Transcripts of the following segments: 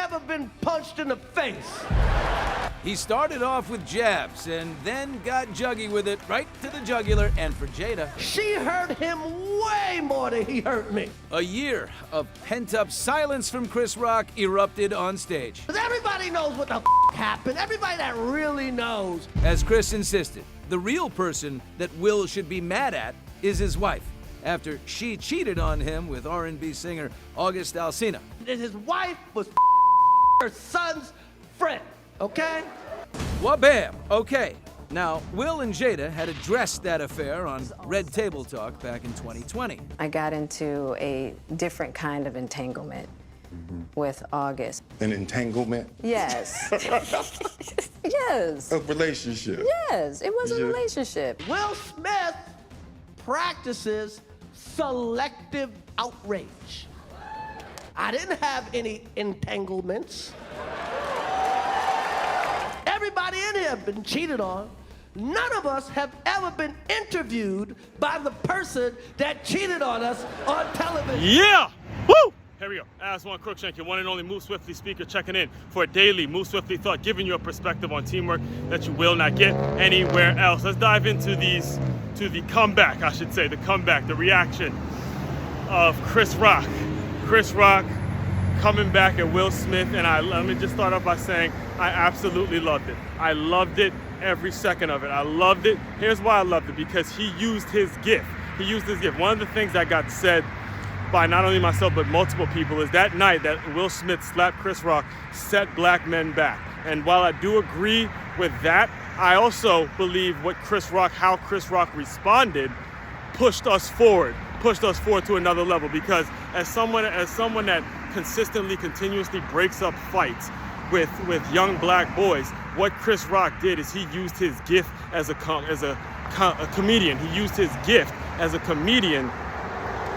ever been punched in the face. He started off with jabs and then got juggy with it right to the jugular, and for Jada, She hurt him way more than he hurt me. a year of pent-up silence from Chris Rock erupted on stage. Because everybody knows what the happened. Everybody that really knows. As Chris insisted, the real person that Will should be mad at is his wife, after she cheated on him with R&B singer August Alsina. That his wife was her son's friend, okay? Wabam! Okay. Now, Will and Jada had addressed that affair on Red Table Talk back in 2020. I got into a different kind of entanglement with August. An entanglement? Yes. Yes. A relationship? Yes, it was a Yeah. relationship. Will Smith practices selective outrage. I didn't have any entanglements. Everybody in here have been cheated on. None of us have ever been interviewed by the person that cheated on us on television. Yeah! Woo! Here we go. Aswand Cruickshank, your one and only Move Swiftly speaker, checking in for a daily Move Swiftly thought, giving you a perspective on teamwork that you will not get anywhere else. Let's dive into the comeback, I should say, the reaction of Chris Rock. Chris Rock coming back at Will Smith, and let me just start off by saying I absolutely loved it. I loved it every second of it. I loved it. Here's why I loved it, because he used his gift. He used his gift. One of the things that got said by not only myself but multiple people is that night that Will Smith slapped Chris Rock set black men back. And while I do agree with that, I also believe how Chris Rock responded pushed us forward to another level, because as someone that consistently, continuously breaks up fights with young black boys, what Chris Rock did is he used his gift as a comedian. He used his gift as a comedian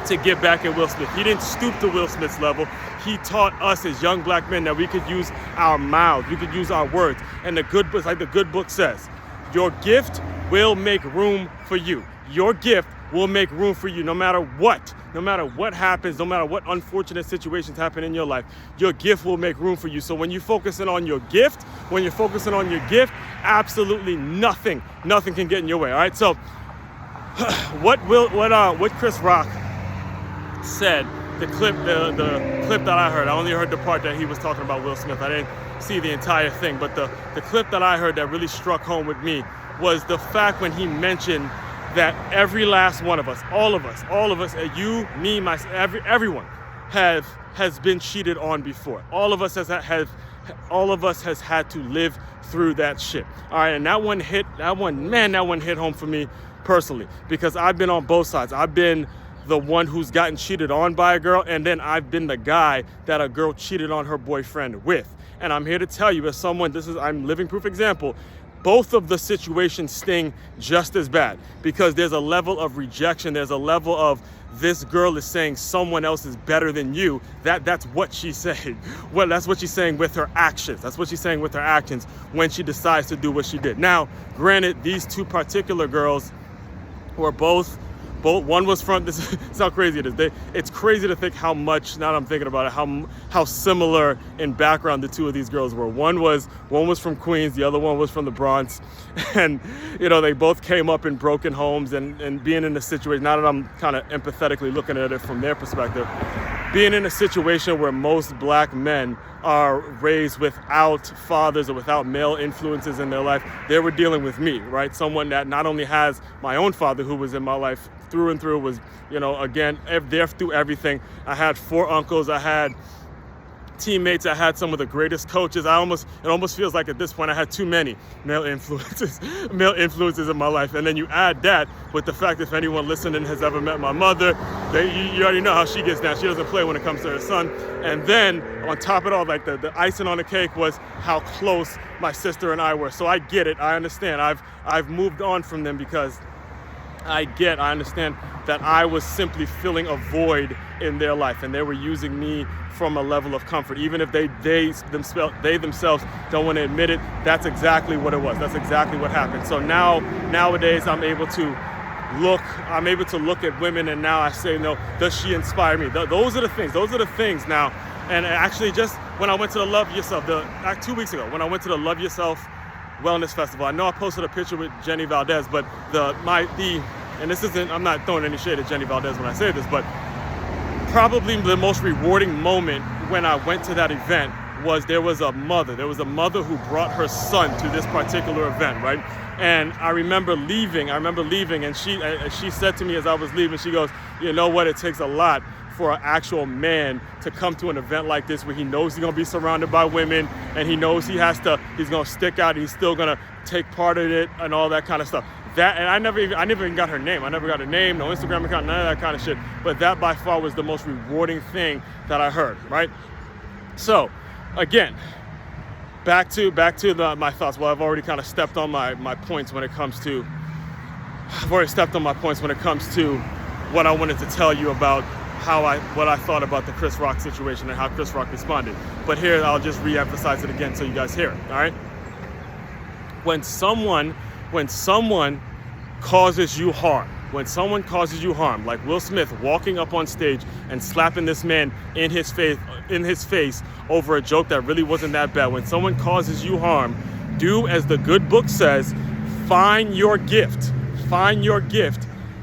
to get back at Will Smith. He didn't stoop to Will Smith's level. He taught us as young black men that we could use our mouths, we could use our words. And the good book, like the good book says, your gift will make room for you. Your gift will make room for you no matter what happens, no matter what unfortunate situations happen in your life. Your gift will make room for you. So when you're focusing on your gift, absolutely nothing can get in your way. All right. So what Chris Rock said, the clip that I heard, I only heard the part that he was talking about Will Smith. I didn't see the entire thing, but the clip that I heard that really struck home with me was the fact when he mentioned that every last one of us, all of us, you, me, everyone has been cheated on before. All of us has had to live through that shit. All right, and that one hit home for me personally, because I've been on both sides. I've been the one who's gotten cheated on by a girl, and then I've been the guy that a girl cheated on her boyfriend with. And I'm here to tell you, as someone, I'm living proof example, both of the situations sting just as bad, because there's a level of rejection. There's a level of this girl is saying someone else is better than you. That's what she's saying. Well, that's what she's saying with her actions. That's what she's saying with her actions when she decides to do what she did. Now, granted, these two particular girls were both one was from, this is how crazy it is. It's crazy to think how much, now that I'm thinking about it, how similar in background the two of these girls were. One was from Queens, the other one was from the Bronx. And, they both came up in broken homes and being in a situation, now that I'm kind of empathetically looking at it from their perspective, being in a situation where most black men are raised without fathers or without male influences in their life, they were dealing with me, right? Someone that not only has my own father who was in my life through and through, was, again, there through everything. I had 4 uncles, I had teammates, I had some of the greatest coaches. It almost feels like at this point I had too many male influences in my life. And then you add that with the fact, if anyone listening has ever met my mother, you already know how she gets down. She doesn't play when it comes to her son. And then on top of it all, like the icing on the cake was how close my sister and I were. So I get it, I understand. I've moved on from them, because I understand that I was simply filling a void in their life, and they were using me from a level of comfort. Even if they themselves don't want to admit it, that's exactly what it was. That's exactly what happened. So nowadays I'm able to look at women, and now I say, no, does she inspire me? Those are the things now And actually, just when I went to the Love Yourself, 2 weeks ago, when I went to the Love Yourself Wellness Festival, I know I posted a picture with Jenny Valdez, but and this isn't, I'm not throwing any shade at Jenny Valdez when I say this, but probably the most rewarding moment when I went to that event was there was a mother who brought her son to this particular event, right? And I remember leaving, and she said to me as I was leaving, she goes, you know what, it takes a lot for an actual man to come to an event like this where he knows he's gonna be surrounded by women and he knows he's gonna stick out, he's still gonna take part in it and all that kind of stuff. And I never even got her name. I never got a name, no Instagram account, none of that kind of shit. But that by far was the most rewarding thing that I heard, right? So, again, back to my thoughts. Well, I've already kind of stepped on my points when it comes to what I wanted to tell you about what I thought about the Chris Rock situation and how Chris Rock responded. But here, I'll just re-emphasize it again so you guys hear it, all right? When someone causes you harm, like Will Smith walking up on stage and slapping this man in his face over a joke that really wasn't that bad. When someone causes you harm, do as the good book says, find your gift,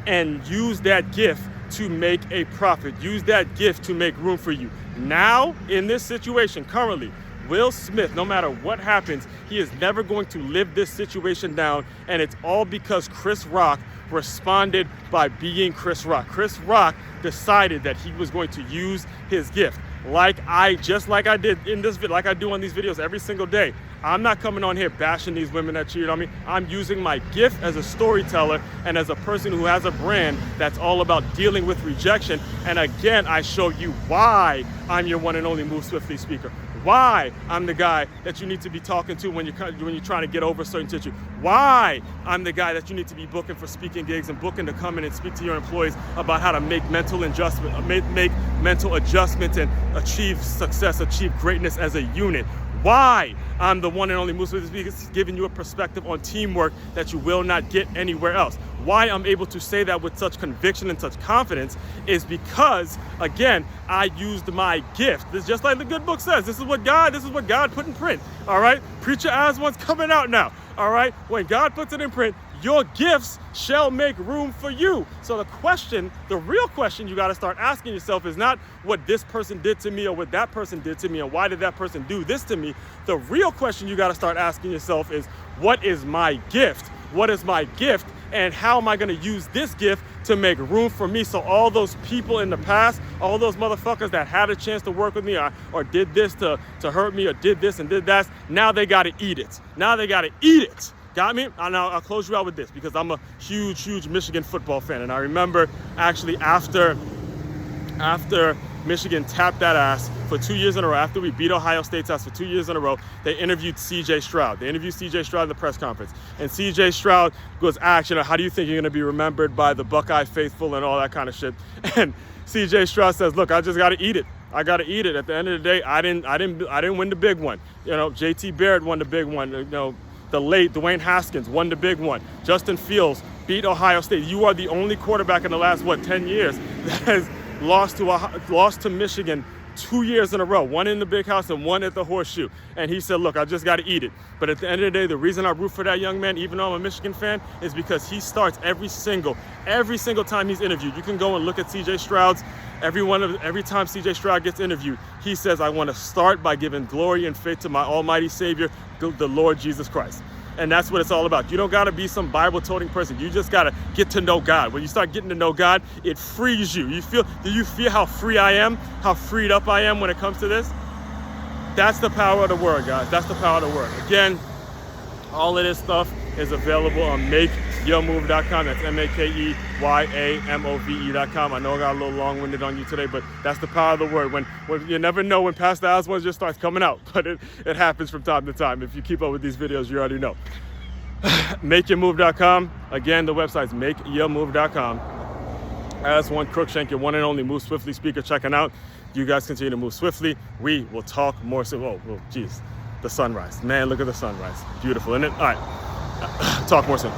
and use that gift to make a profit. Use that gift to make room for you. Now, in this situation, currently, Will Smith, no matter what happens, he is never going to live this situation down, and it's all because Chris Rock responded by being Chris Rock. Chris Rock decided that he was going to use his gift. Like I did in this video, like I do on these videos every single day. I'm not coming on here bashing these women that cheated on me. I'm using my gift as a storyteller and as a person who has a brand that's all about dealing with rejection. And again, I show you why I'm your one and only Move Swiftly speaker. Why I'm the guy that you need to be talking to when you're trying to get over a certain issue. Why I'm the guy that you need to be booking for speaking gigs and booking to come in and speak to your employees about how to make mental adjustments and achieve success, achieve greatness as a unit. Why I'm the one and only Move Swiftly speaker, giving you a perspective on teamwork that you will not get anywhere else. Why I'm able to say that with such conviction and such confidence is because, again, I used my gift. This is just like the good book says. This is what God put in print. All right, Preacher Aswand's coming out now. All right, when God puts it in print, your gifts shall make room for you. So the real question you got to start asking yourself is not what this person did to me or what that person did to me and why did that person do this to me. The real question you got to start asking yourself is, what is my gift? What is my gift? And how am I going to use this gift to make room for me? So all those people in the past, all those motherfuckers that had a chance to work with me or did this to hurt me or did this and did that, now they got to eat it. Got me? I'll close you out with this because I'm a huge Michigan football fan. And I remember actually after Michigan tapped that ass for 2 years in a row, after we beat Ohio State's ass for 2 years in a row, they interviewed C.J. Stroud. They interviewed C.J. Stroud in the press conference. And C.J. Stroud goes, actually, how do you think you're going to be remembered by the Buckeye faithful and all that kind of shit? And C.J. Stroud says, look, I just got to eat it. I got to eat it. At the end of the day, I didn't win the big one. J.T. Barrett won the big one. The late Dwayne Haskins won the big one. Justin Fields beat Ohio State. You are the only quarterback in the last, 10 years that has lost to Michigan 2 years in a row, one in the Big House and one at the Horseshoe. And he said, look, I just got to eat it. But at the end of the day, the reason I root for that young man, even though I'm a Michigan fan, is because he starts every single time he's interviewed. You can go and look at C.J. Stroud's, every time C.J. Stroud gets interviewed, he says, I want to start by giving glory and faith to my almighty Savior, the Lord Jesus Christ. And that's what it's all about. You don't got to be some Bible-toting person. You just got to get to know God. When you start getting to know God, it frees you. Do you feel how free I am? How freed up I am when it comes to this? That's the power of the word, guys. That's the power of the word. Again, all of this stuff is available on makeyourmove.com. That's MakeYamove.com. I know I got a little long-winded on you today, but that's the power of the word. When you never know when Pastor Aswand just starts coming out, but it happens from time to time. If you keep up with these videos, you already know. Makeyourmove.com. Again, the website's makeyourmove.com. Aswand Cruickshank, your one and only Move Swiftly speaker, checking out. You guys continue to move swiftly. We will talk more soon. Oh, geez. The sunrise. Man, look at the sunrise. Beautiful, isn't it? All right. Talk more soon.